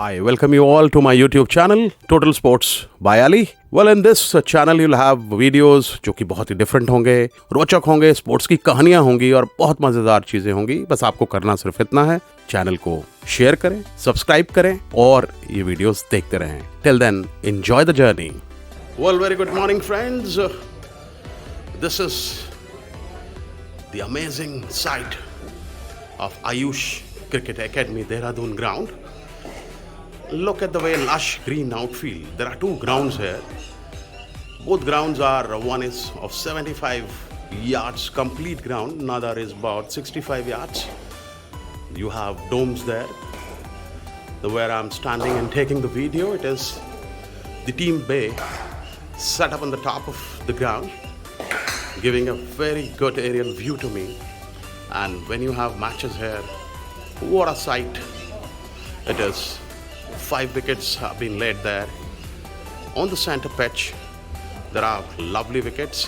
I welcome you all to my YouTube channel, Total Sports by Ali. Well, in this channel you'll have videos जो कि बहुत ही different होंगे, रोचक होंगे, sports की कहानियां होंगी और बहुत मजेदार चीजें होंगी। बस आपको करना सिर्फ इतना है, चैनल को शेयर करें, सब्सक्राइब करें और ये वीडियोस देखते रहें। Till then, enjoy the journey. Well, very good morning, friends. This is the amazing site of Ayush Cricket Academy, Dehradun ground. Look at the way lush green outfield. There are two grounds here. Both grounds are, one is of 75 yards complete ground, another is about 65 yards. You have domes there. Where I'm standing and taking the video, it is the team bay set up on the top of the ground, giving a very good aerial view to me. And when you have matches here, what a sight it is. 5 wickets have been laid there. On the center pitch, there are lovely wickets.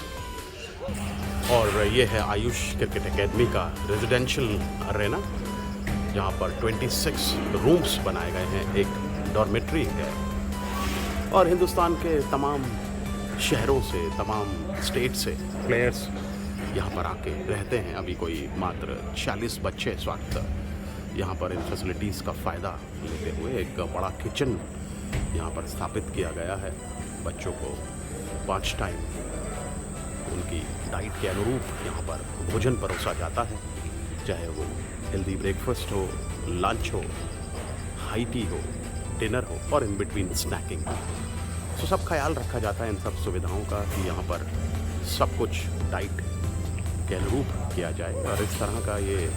और ये है Ayush cricket academy का residential Arena, जहाँ पर 26 rooms बनाए गए हैं, एक डॉर्मेट्री है और हिंदुस्तान के तमाम शहरों से, तमाम स्टेट से प्लेयर्स यहाँ पर आके रहते हैं। अभी कोई मात्र 40 बच्चे इस वक्त यहाँ पर इन फैसिलिटीज़ का फ़ायदा लेते हुए एक बड़ा किचन यहाँ पर स्थापित किया गया है। बच्चों को 5 टाइम उनकी डाइट के अनुरूप यहाँ पर भोजन परोसा जाता है, चाहे वो हेल्दी ब्रेकफास्ट हो, लंच हो, हाई टी हो, डिनर हो और इन बिटवीन स्नैकिंग। तो सब ख्याल रखा जाता है इन सब सुविधाओं का कि यहाँ पर सब कुछ डाइट के अनुरूप किया जाए और इस तरह का ये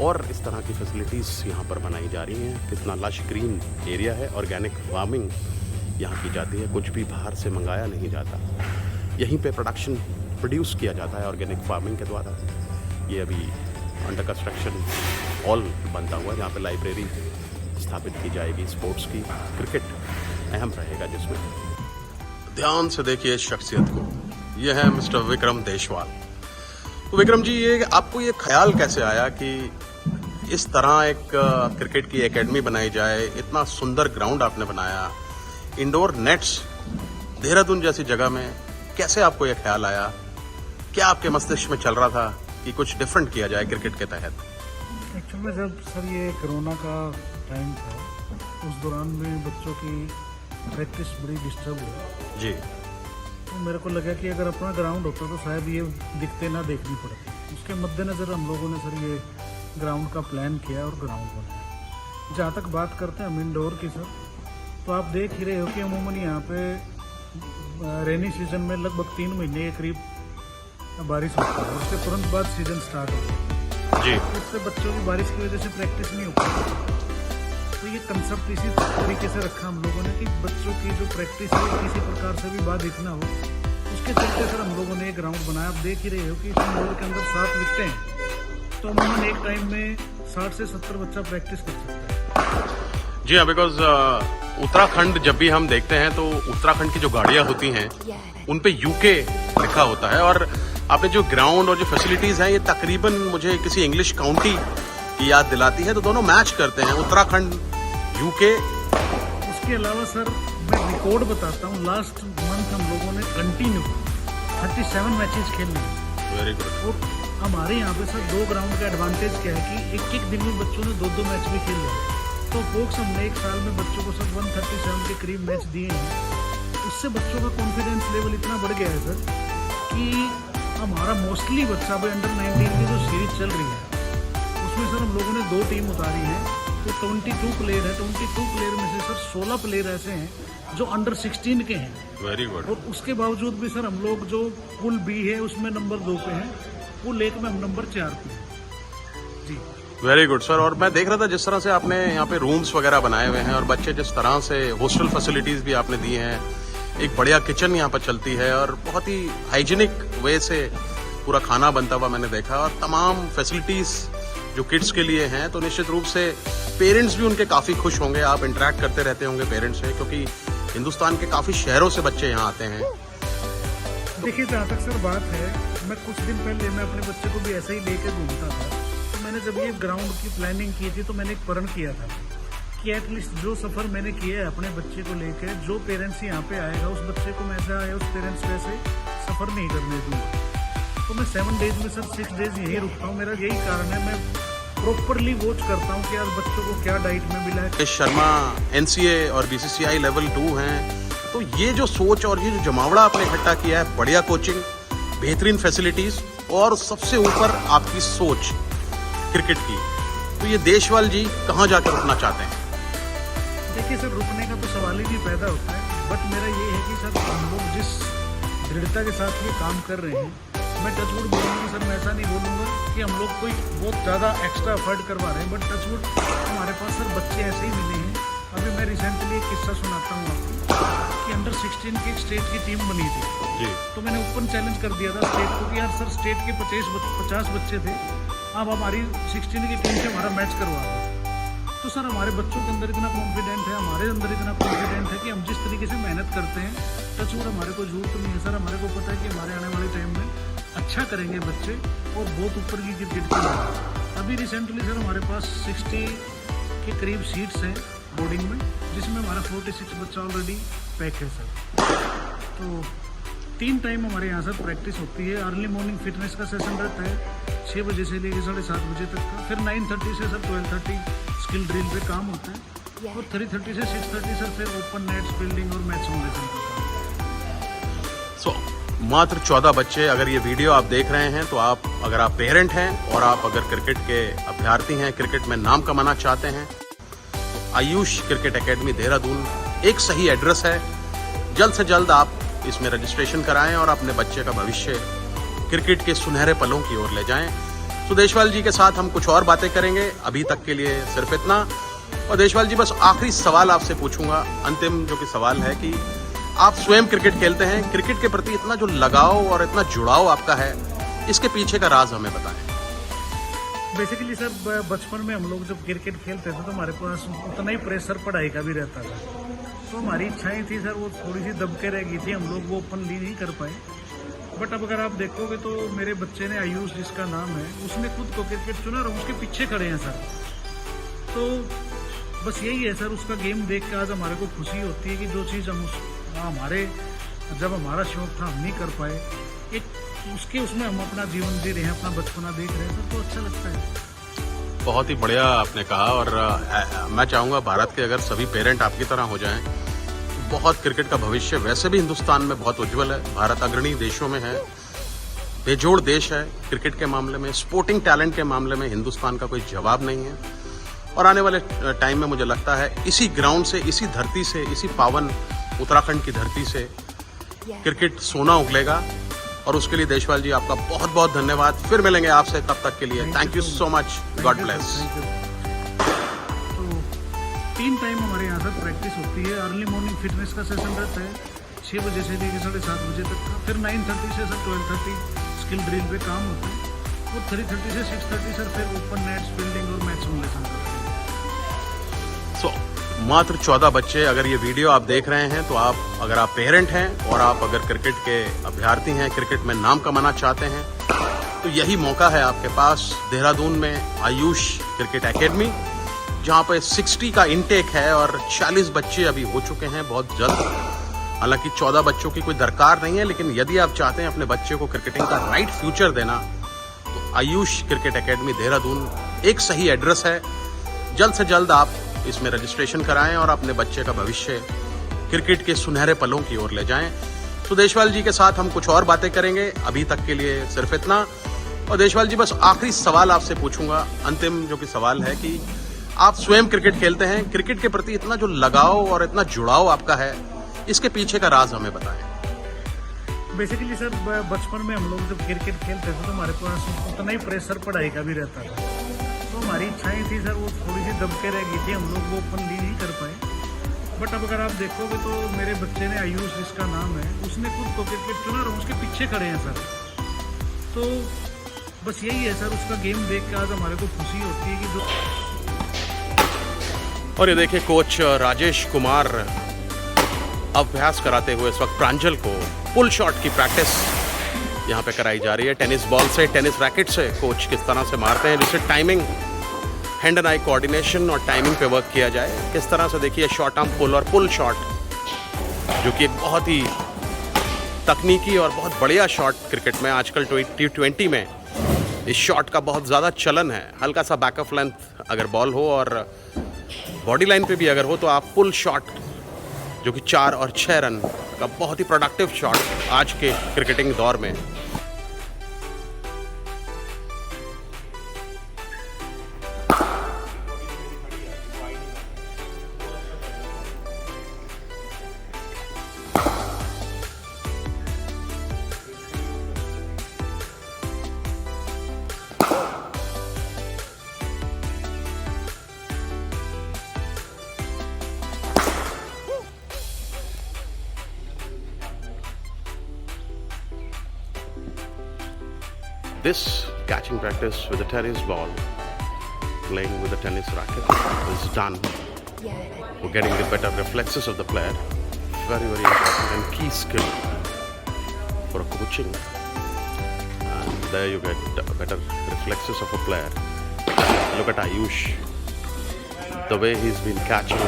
और इस तरह की फैसिलिटीज़ यहाँ पर बनाई जा रही हैं। कितना लश ग्रीन एरिया है, ऑर्गेनिक फार्मिंग यहाँ की जाती है, कुछ भी बाहर से मंगाया नहीं जाता, यहीं पे प्रोड्यूस किया जाता है ऑर्गेनिक फार्मिंग के द्वारा। ये अभी अंडर कंस्ट्रक्शन हॉल बनता हुआ है जहाँ पे लाइब्रेरी स्थापित की जाएगी स्पोर्ट्स की, क्रिकेट अहम रहेगा जिसमें। ध्यान से देखिए इस शख्सियत को, ये है मिस्टर विक्रम देशवाल। तो विक्रम जी, ये आपको ये ख्याल कैसे आया कि इस तरह एक क्रिकेट की एकेडमी बनाई जाए? इतना सुंदर ग्राउंड आपने बनाया, इंडोर नेट्स देहरादून जैसी जगह में, कैसे आपको ये ख्याल आया? क्या आपके मस्तिष्क में चल रहा था कि कुछ डिफरेंट किया जाए क्रिकेट के तहत? एक्चुअल में जब सर ये कोरोना का टाइम था, उस दौरान में बच्चों की प्रैक्टिस बड़ी डिस्टर्ब हुई जी। तो मेरे को लगा कि अगर अपना ग्राउंड होता तो शायद ये दिखते ना देखनी पड़ती। उसके मद्देनज़र हम लोगों ने सर ये ग्राउंड का प्लान किया और ग्राउंड बनाया। जहाँ तक बात करते हैं हम इंडोर की सर, तो आप देख ही रहे हो कि अमूमन यहाँ पे रेनी सीजन में लगभग 3 महीने के करीब बारिश होती है, उसके तुरंत बाद सीजन स्टार्ट होता है जी। उससे बच्चों की बारिश की वजह से प्रैक्टिस नहीं हो पाती। तो ये कंसेप्ट इसी तरीके से रखा हम लोगों ने कि बच्चों की जो प्रैक्टिस है किसी प्रकार से भी बाधित ना हो। उसके चलते सर हम लोगों ने एक ग्राउंड बनाया। आप देख ही रहे हो कि इस इंडोर के अंदर 7 विकेटें हैं, तो अमूमन एक टाइम में 60 से 70 बच्चा प्रैक्टिस कर सकता है। जी हाँ, बिकॉज उत्तराखंड जब भी हम देखते हैं तो उत्तराखंड की जो गाड़ियाँ होती हैं उन पे यूके लिखा होता है और आपने जो ग्राउंड और जो फैसिलिटीज़ हैं ये तकरीबन मुझे किसी इंग्लिश काउंटी की याद दिलाती है। तो दोनों मैच करते हैं, उत्तराखंड, यूके। उसके अलावा सर मैं रिकॉर्ड बताता हूँ, लास्ट मंथ हम लोगों ने कंटिन्यू 37 मैचेस खेल लिए। Very good. और हमारे यहाँ पे सर 2 ग्राउंड का एडवांटेज क्या है कि एक दिन में बच्चों ने 2-2 मैच भी खेल लिया। तो फोक्स हमने एक साल में बच्चों को सर 137 के करीब मैच दिए हैं। उससे बच्चों का कॉन्फिडेंस लेवल इतना बढ़ गया है सर कि हमारा मोस्टली बच्चा भाई अंडर 19 की जो सीरीज चल रही है उसमें सर हम लोगों ने 2 टीम उतारी है। तो 22 प्लेयर है, 22 प्लेयर में से सर 16 प्लेयर ऐसे हैं जो अंडर 16 के हैं। Very good. और उसके बावजूद भी सर हम लोग जो पुल बी है उसमें नंबर 2 पे हैं, पुल 1 में हम नंबर 4 पे हैं जी। Very good sir. और मैं देख रहा था जिस तरह से आपने यहाँ पे रूम्स वगैरह बनाए हुए हैं और बच्चे जिस तरह से हॉस्टल फैसिलिटीज़ भी आपने दी हैं, एक बढ़िया किचन यहाँ पर चलती है और बहुत ही हाइजीनिक वे से पूरा खाना बनता हुआ मैंने देखा और तमाम फैसिलिटीज़ जो किड्स के लिए हैं, तो निश्चित रूप से पेरेंट्स भी उनके काफ़ी खुश होंगे। आप इंटरेक्ट करते रहते होंगे पेरेंट्स से, क्योंकि हिंदुस्तान के काफ़ी शहरों से बच्चे यहाँ आते हैं। देखिए जहाँ तक सर बात है, मैं कुछ दिन पहले मैं अपने बच्चे को भी ऐसे ही लेके घूमता था। तो मैंने जब ये ग्राउंड की प्लानिंग की थी तो मैंने एक प्रण किया था कि एटलीस्ट जो सफ़र मैंने किया है अपने बच्चे को लेकर, जो पेरेंट्स यहाँ पे आएगा उस बच्चे को मैं ऐसा आया उस पेरेंट्स को ऐसे सफ़र नहीं करने दूँगा। तो मैं 7 डेज में सर 6 डेज यहीं रुकता हूँ। मेरा यही कारण है, मैं प्रॉपरली वॉच करता हूँ कि आज बच्चों को क्या डाइट में मिला है। शर्मा NCA और BCCI लेवल 2 हैं, तो ये जो सोच और ये जो जमावड़ा आपने इकट्ठा किया है, बढ़िया कोचिंग, बेहतरीन फैसिलिटीज़ और सबसे ऊपर आपकी सोच क्रिकेट की, तो ये देशवाल जी कहाँ जाकर रुकना चाहते हैं? देखिए सर, रुकने का तो सवाल ही नहीं पैदा होता है, बट मेरा ये है कि सर हम लोग जिस दृढ़ता के साथ ये काम कर रहे हैं, मैं टचवुड बोलूँगा सर, मैं ऐसा नहीं बोलूँगा कि हम लोग कोई बहुत ज़्यादा एक्स्ट्रा एफर्ट करवा रहे हैं, बट टचवुड हमारे पास सर बच्चे ऐसे ही मिले हैं। अभी मैं रिसेंटली एक किस्सा सुनाता हूँ आपको कि अंडर 16 की एक स्टेट की टीम बनी थी जी। तो मैंने ओपन चैलेंज कर दिया था स्टेट को कि यार सर स्टेट के 50 बच्चे थे, अब हमारी 16 की टीम से हमारा मैच करवा दो। तो सर हमारे बच्चों के अंदर इतना कॉन्फिडेंट है, हमारे अंदर इतना कॉन्फिडेंट है कि हम जिस तरीके से मेहनत करते हैं, टचवुड हमारे को जरूरत नहीं है सर, हमारे को पता है कि हमारे आने वाले टाइम में अच्छा करेंगे बच्चे और बहुत ऊपर की क्रिकेट खेलेंगे। अभी रिसेंटली सर हमारे पास 60 के करीब सीट्स हैं बोर्डिंग में, जिसमें हमारा 46 बच्चा ऑलरेडी पैक है सर। तो 3 टाइम हमारे यहाँ सर प्रैक्टिस होती है। अर्ली मॉर्निंग फिटनेस का सेशन रहता है 6 बजे से लेकर 7:30 बजे तक का, फिर 9:30 से सर 12:30 स्किल ड्रिल पे काम होता है, और 3:30 से 6:30 सर फिर ओपन नेट्स, फील्डिंग और मैच सिमुलेशन का काम। मात्र 14 बच्चे। अगर ये वीडियो आप देख रहे हैं तो आप, अगर आप पेरेंट हैं और आप अगर क्रिकेट के अभ्यर्थी हैं, क्रिकेट में नाम कमाना चाहते हैं, तो आयुष क्रिकेट एकेडमी देहरादून एक सही एड्रेस है। जल्द से जल्द आप इसमें रजिस्ट्रेशन कराएं और अपने बच्चे का भविष्य क्रिकेट के सुनहरे पलों की ओर ले जाएं। तो देशवाल जी के साथ हम कुछ और बातें करेंगे, अभी तक के लिए सिर्फ इतना। और देशवाल जी, बस आखिरी सवाल आपसे पूछूंगा, अंतिम जो कि सवाल है कि आप स्वयं क्रिकेट खेलते हैं, क्रिकेट के प्रति इतना जो लगाव और इतना जुड़ाव आपका है, इसके पीछे का राज हमें बताएं। बेसिकली सर बचपन में हम लोग जब क्रिकेट खेलते थे तो हमारे पास उतना ही प्रेशर पढ़ाई का भी रहता था, तो हमारी इच्छाएं थी सर वो थोड़ी सी दब के रह गई थी, हम लोग वो ओपनली नहीं कर पाए। बट अब अगर आप देखोगे तो मेरे बच्चे ने, आयुष जिसका नाम है, उसने खुद को क्रिकेट चुना और उसके पीछे खड़े हैं सर। तो बस यही है सर, उसका गेम देख के आज हमारे को खुशी होती है कि जो चीज़ हम जब हमारा शौक था हम नहीं कर पाए, एक उसमें हम अपना जीवन जी रहे हैं, अपना बचपना देख रहे हैं सर, तो अच्छा लगता है। बहुत ही बढ़िया आपने कहा, और मैं चाहूँगा भारत के अगर सभी पेरेंट आपकी तरह हो जाएं, बहुत क्रिकेट का भविष्य वैसे भी हिंदुस्तान में बहुत उज्जवल है। भारत अग्रणी देशों में है, बेजोड़ देश है क्रिकेट के मामले में, स्पोर्टिंग टैलेंट के मामले में हिंदुस्तान का कोई जवाब नहीं है। और आने वाले टाइम में मुझे लगता है इसी ग्राउंड से, इसी धरती से, इसी पावन उत्तराखंड की धरती से क्रिकेट सोना उगलेगा। और उसके लिए देशवाल जी आपका बहुत बहुत धन्यवाद। फिर मिलेंगे आपसे, तब तक के लिए thank you so much, God bless. तो 3 टाइम हमारे यहाँ सर प्रैक्टिस होती है। अर्ली मॉर्निंग फिटनेस का सेशन रहता है 6 बजे से लेकर 7:30 बजे तक का, फिर 9:30 से सर 12:30 स्किल ड्रिल पे काम होता है, और 3:30 से 6:30 सर फिर ओपन नेट्स, फील्डिंग और मैच सिमुलेशन का काम। मात्र 14 बच्चे। अगर ये वीडियो आप देख रहे हैं तो आप, अगर आप पेरेंट हैं और आप अगर क्रिकेट के अभ्यर्थी हैं, क्रिकेट में नाम कमाना चाहते हैं, तो यही मौका है आपके पास। देहरादून में आयुष क्रिकेट एकेडमी, जहां पे 60 का इनटेक है और 40 बच्चे अभी हो चुके हैं बहुत जल्द। हालांकि 14 बच्चों की कोई दरकार नहीं है, लेकिन यदि आप चाहते हैं अपने बच्चे को क्रिकेटिंग का राइट फ्यूचर देना, तो आयुष क्रिकेट एकेडमी देहरादून एक सही एड्रेस है। जल्द से जल्द आप इसमें रजिस्ट्रेशन कराएं और अपने बच्चे का भविष्य क्रिकेट के सुनहरे पलों की ओर ले जाएं। तो देशवाल जी के साथ हम कुछ और बातें करेंगे, अभी तक के लिए सिर्फ इतना। और देशवाल जी, बस आखिरी सवाल आपसे पूछूंगा, अंतिम जो कि सवाल है कि आप स्वयं क्रिकेट खेलते हैं, क्रिकेट के प्रति इतना जो लगाव और इतना जुड़ाव आपका है, इसके पीछे का राज हमें बताएं। बेसिकली सर बचपन में हम लोग जब क्रिकेट खेलते थे तो हमारे पास उतना ही प्रेशर पढ़ाई का भी रहता था, तो हमारी इच्छाएं थी सर वो थोड़ी सी दब के रह गई थी, हम लोग वो ओपनली नहीं कर पाए। बट अब अगर आप देखोगे तो मेरे बच्चे ने, आयुष जिसका नाम है, उसने खुद को क्रिकेट चुना और उसके पीछे खड़े हैं सर। तो बस यही है सर, उसका गेम देख के आज हमारे को खुशी होती है कि जो। और ये देखिए कोच राजेश कुमार अभ्यास कराते हुए इस वक्त प्रांजल को पुल शॉट की प्रैक्टिस यहाँ पे कराई जा रही है। टेनिस बॉल से, टेनिस रैकेट से कोच किस तरह से मारते हैं, जिससे timing hand and eye coordination और टाइमिंग पे वर्क किया जाए। किस तरह से देखिए शॉर्ट आर्म पुल और पुल शॉट, जो कि एक बहुत ही तकनीकी और बहुत बढ़िया शॉट क्रिकेट में आजकल T20 में इस शॉट का बहुत ज़्यादा चलन है। हल्का सा बैक ऑफ लेंथ अगर बॉल हो और बॉडी लाइन पे भी अगर हो तो आप पुल शॉट, जो कि 4 और 6 रन का बहुत ही प्रोडक्टिव शॉट आज के क्रिकेटिंग दौर में। This catching practice with a tennis ball, playing with a tennis racket, is done for getting the better reflexes of the player. Very, very important and key skill for coaching. And there you get better reflexes of a player. Look at Ayush, the way he's been catching.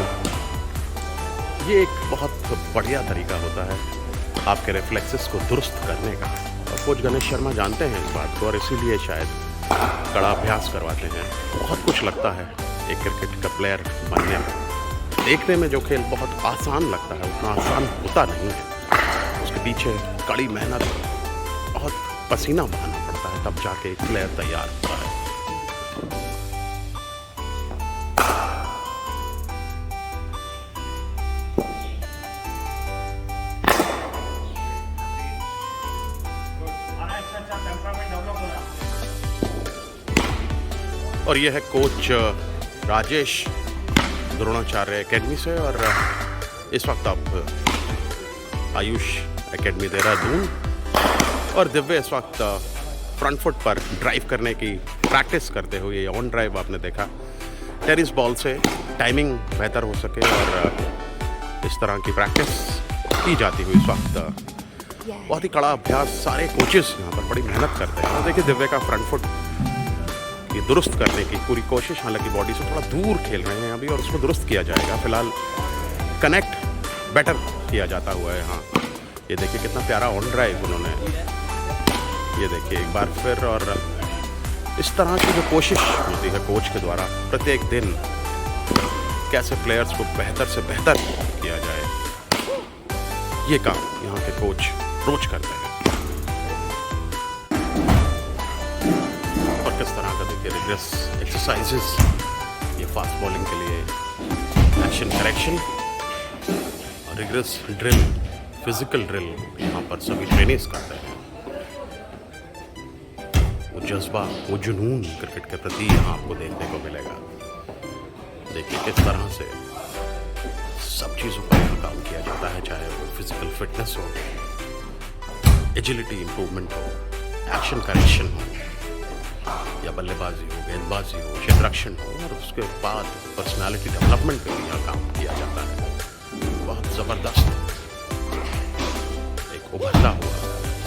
ये एक बहुत बढ़िया तरीका होता है आपके reflexes को दुरुस्त करने का। और कोच गणेश शर्मा जानते हैं इस बात को और इसीलिए शायद कड़ा अभ्यास करवाते हैं। बहुत कुछ लगता है एक क्रिकेट का प्लेयर बनने में। देखने में जो खेल बहुत आसान लगता है उतना आसान होता नहीं है। उसके पीछे कड़ी मेहनत, बहुत पसीना बहाना पड़ता है, तब जाके एक प्लेयर तैयार होता है। और ये है कोच राजेश द्रोणाचार्य एकेडमी से, और इस वक्त आप आयुष एकेडमी देहरादून, और दिव्य इस वक्त फ्रंट फुट पर ड्राइव करने की प्रैक्टिस करते हुए, ये ऑन ड्राइव आपने देखा। टेनिस बॉल से टाइमिंग बेहतर हो सके और इस तरह की प्रैक्टिस की जाती हुई इस वक्त बहुत ही कड़ा अभ्यास सारे कोचेस यहाँ पर बड़ी मेहनत करते हैं। और देखिए दिव्य का फ्रंट फुट की दुरुस्त करने की पूरी कोशिश, हालांकि बॉडी से थोड़ा दूर खेल रहे हैं अभी और उसको दुरुस्त किया जाएगा। फिलहाल कनेक्ट बेटर किया जाता हुआ है यहाँ। ये देखिए कितना प्यारा ऑन ड्राइव उन्होंने, ये देखिए एक बार फिर। और इस तरह की जो कोशिश होती है कोच के द्वारा प्रत्येक दिन, कैसे प्लेयर्स को बेहतर से बेहतर किया जाए, ये काम यहाँ के कोच रोज करते हैं। और किस तरह का देखिए रिग्रेस एक्सरसाइजेस, ये फास्ट बॉलिंग के लिए एक्शन करेक्शन और रिग्रेस ड्रिल, फिजिकल ड्रिल यहाँ पर सभी ट्रेनिंग्स करते हैं। वो जज्बा, वो जुनून क्रिकेट के प्रति यहाँ आपको देखने को मिलेगा। देखिए किस तरह से सब चीज़ों पर यहाँ काम किया जाता है, चाहे वो फिजिकल फिटनेस हो, एजिलिटी इंप्रूवमेंट हो, एक्शन करेक्शन हो, या बल्लेबाजी हो, गेंदबाजी हो, क्षेत्ररक्षण हो, और उसके बाद पर्सनालिटी डेवलपमेंट पे भी यहाँ काम किया जाता है। बहुत ज़बरदस्त एक उभरता हुआ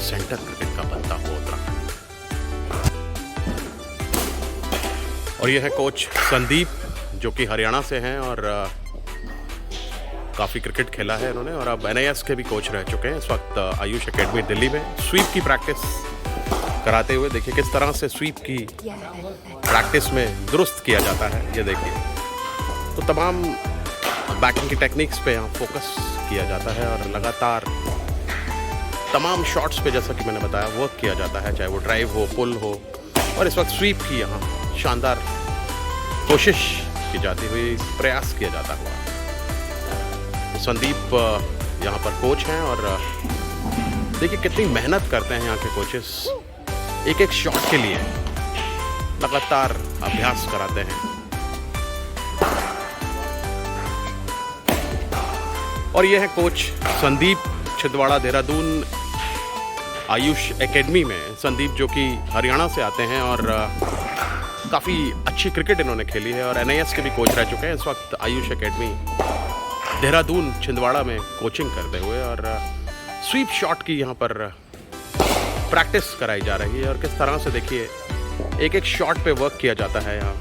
सेंटर क्रिकेट का बनता हुआ उत्तराखंड। और यह है कोच संदीप, जो कि हरियाणा से हैं और काफ़ी क्रिकेट खेला है इन्होंने, और अब NIS के भी कोच रह चुके हैं। इस वक्त आयुष एकेडमी दिल्ली में स्वीप की प्रैक्टिस कराते हुए, देखिए किस तरह से स्वीप की प्रैक्टिस में दुरुस्त किया जाता है। ये देखिए, तो तमाम बैटिंग की टेक्निक्स पे यहाँ फोकस किया जाता है और लगातार तमाम शॉट्स पे, जैसा कि मैंने बताया, वर्क किया जाता है, चाहे वो ड्राइव हो, पुल हो। और इस वक्त स्वीप की यहाँ शानदार कोशिश की जाती हुई, प्रयास किया जाता हुआ। तो संदीप यहाँ पर कोच हैं और देखिए कितनी मेहनत करते हैं यहाँ के कोचेस, एक एक शॉट के लिए लगातार अभ्यास कराते हैं। और यह है कोच संदीप, छिंदवाड़ा देहरादून आयुष एकेडमी में। संदीप जो कि हरियाणा से आते हैं और काफ़ी अच्छी क्रिकेट इन्होंने खेली है और NIS के भी कोच रह चुके हैं। इस वक्त आयुष एकेडमी देहरादून छिंदवाड़ा में कोचिंग करते हुए और स्वीप शॉट की यहाँ पर प्रैक्टिस कराई जा रही है। और किस तरह से देखिए एक एक शॉट पे वर्क किया जाता है यहाँ।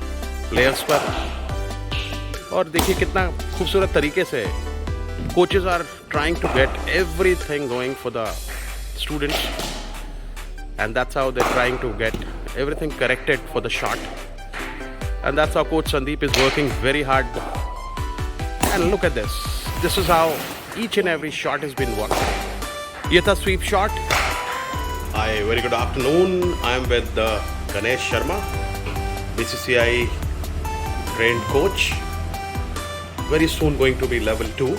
प्लेयर्स पर। और देखिए कितना खूबसूरत तरीके से coaches are trying to get everything going for the students, and that's how they are trying to get everything corrected for the shot, and that's how coach Sandeep is working very hard. And look at this is how each and every shot has been won. Ye tha sweep shot. Hi, very good afternoon. I am with Ganesh Sharma, BCCI trained coach, very soon going to be level 2.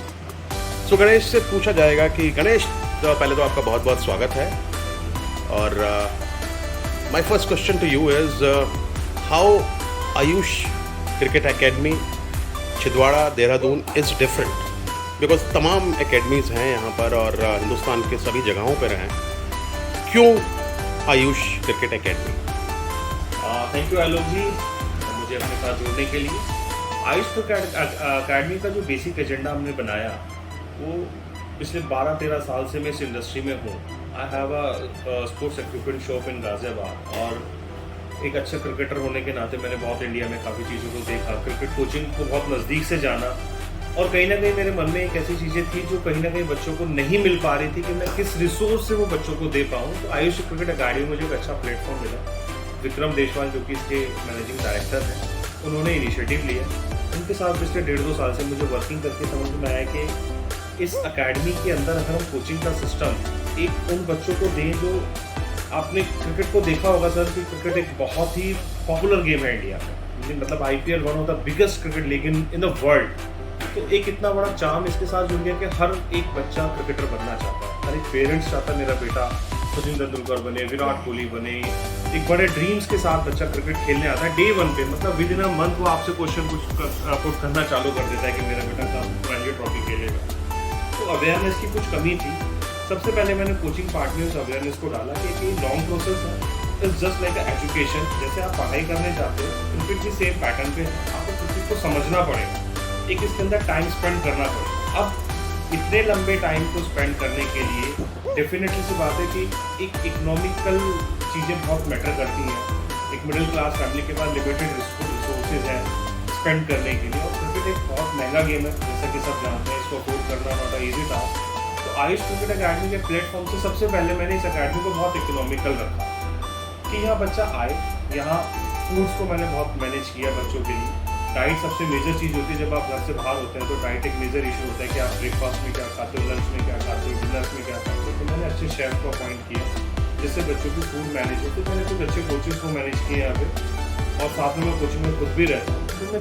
So Ganesh से पूछा जाएगा कि गणेश, तो पहले तो आपका बहुत बहुत स्वागत है, और my first question to you is how Ayush Cricket Academy Chhindwara Dehradun is different, because तमाम academies हैं यहाँ पर और हिंदुस्तान के सभी जगहों पर हैं, क्यों Ayush cricket academy? Thank you Alok ji मुझे अपने साथ जुड़ने के लिए। आयुष क्रिकेट अकेडमी का जो बेसिक एजेंडा हमने बनाया वो पिछले 12-13 साल से मैं इस इंडस्ट्री में हूँ। I have a sports equipment shop in Ghaziabad, और एक अच्छा क्रिकेटर होने के नाते मैंने बहुत इंडिया में काफ़ी चीज़ों को देखा, क्रिकेट कोचिंग को बहुत नज़दीक से जाना, और कहीं ना कहीं मेरे मन में एक ऐसी चीज़ें थी जो कहीं ना कहीं बच्चों को नहीं मिल पा रही थी कि मैं किस रिसोर्स से वो बच्चों को दे पाऊँ। तो आयुष क्रिकेट अकेडमी में मुझे एक अच्छा प्लेटफॉर्म मिला। विक्रम देशवाल जो कि इसके मैनेजिंग डायरेक्टर हैं, उन्होंने इनिशिएटिव लिया। उनके साथ पिछले 1.5-2 साल से मुझे वर्किंग करके समझ में आया कि इस अकेडमी के अंदर अगर हम कोचिंग का सिस्टम एक उन बच्चों को दें जो आपने क्रिकेट को देखा होगा सर कि क्रिकेट एक बहुत ही पॉपुलर गेम है इंडिया में, मतलब IPL one of the biggest cricket league in the world. तो एक इतना बड़ा चार्म इसके साथ जुड़ गया कि हर एक बच्चा क्रिकेटर बनना चाहता है, हर एक पेरेंट्स चाहता है मेरा बेटा सचिन तेंदुलकर बने, विराट कोहली बने। एक बड़े ड्रीम्स के साथ बच्चा क्रिकेट खेलने आता है डे 1 पे, मतलब विद इन अ मंथ वो आपसे क्वेश्चन पुट करना चालू कर देता है कि मेरा बेटा कब रणजी ट्रॉफी खेलेगा। तो अवेयरनेस की कुछ कमी थी। सबसे पहले मैंने कोचिंग पार्ट में उस अवेयरनेस को डाला कि एक लॉन्ग प्रोसेस है, इट्स जस्ट लाइक एजुकेशन। जैसे आप पढ़ाई करने जाते हो क्रिकेट भी सेम पैटर्न पे आपको क्रिकेट को समझना पड़ेगा, एक इसके अंदर टाइम स्पेंड करना पड़ेगा। अब इतने लंबे टाइम को स्पेंड करने के लिए डेफिनेटली सी बात है कि एक इकोनॉमिकल चीज़ें बहुत मैटर करती हैं। एक मिडिल क्लास फैमिली के पास लिमिटेड रिसोर्सेज हैं स्पेंड करने के लिए, और क्रिकेट एक बहुत महंगा गेम है जैसा कि सब जानते हैं, इसको अफोर्ड करना नॉट अ ईजी टास्क। तो आयुष क्रिकेट अकेडमी के प्लेटफॉर्म से सबसे पहले मैंने इस अकेडमी को बहुत इकोनॉमिकल रखा कि यहाँ बच्चा आए, यहाँ फूड्स को मैंने बहुत मैनेज किया बच्चों के लिए। डाइट सबसे मेजर चीज़ होती है, जब आप घर से बाहर होते हैं तो डाइट एक मेजर इशू होता है कि आप ब्रेकफास्ट में क्या खाते हो, लंच में क्या खाते हो, डिनर में क्या खाते हो। तो मैंने अच्छे शेफ को अपॉइंट किया जिससे बच्चों की फूड मैनेज हो। तो मैंने कुछ अच्छे कोचेस को मैनेज किए यहाँ पे, और साथ में मैं कोचिंग में खुद भी रहता हूँ। तो मैं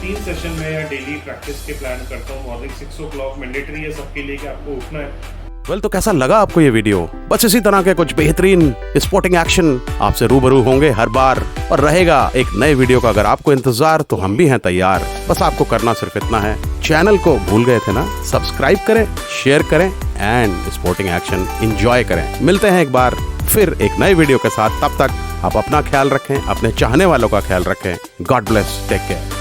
3 सेशन में या डेली प्रैक्टिस के प्लान करता हूँ। मॉर्निंग 6 o'clock मैंडेटरी है सबके लिए कि आपको उठना है। वेल, तो कैसा लगा आपको ये वीडियो? बस इसी तरह के कुछ बेहतरीन स्पोर्टिंग एक्शन आपसे रूबरू होंगे हर बार, और रहेगा एक नए वीडियो का अगर आपको इंतजार, तो हम भी हैं तैयार। बस आपको करना सिर्फ इतना है, चैनल को भूल गए थे ना, सब्सक्राइब करें, शेयर करें एंड स्पोर्टिंग एक्शन एंजॉय करें। मिलते हैं एक बार फिर एक नए वीडियो के साथ, तब तक आप अपना ख्याल रखें, अपने चाहने वालों का ख्याल रखें। God bless, take care.